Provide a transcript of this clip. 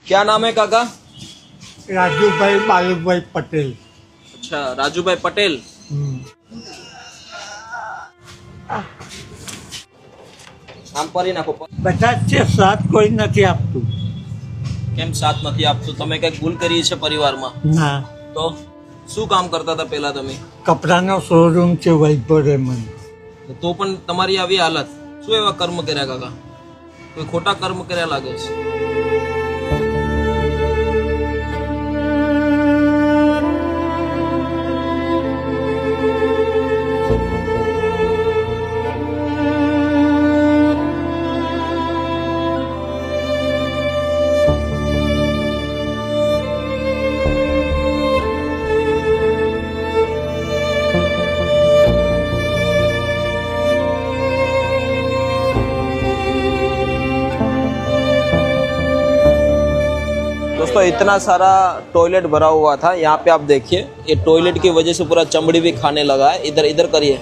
क्या नाम है काका? રાજુભાઈ બાલુભાઈ પટેલ. अच्छा, राजूभाई पटेल. આમ પરી નાખો. બધા જ છે, સાથ કોઈ નથી આપતું. કેમ સાથ નથી આપતું? તમે કઈક ભૂલ કરી છે પરિવારમાં? ના, તો શું કામ કરતા હતા પેલા તમે? કપડાનો શોરૂમ છે વૈભવ રેમન. તો પણ તમારી આવી હાલત. શું એવા કર્મ કર્યા કાકા? કોઈ ખોટા કર્મ કર્યા લાગે છે. दोस्तों इतना सारा टॉयलेट भरा हुआ था, यहाँ पे आप देखिए ये टॉयलेट की वजह से पूरा चमड़ी भी खाने लगा है. इधर इधर करिए.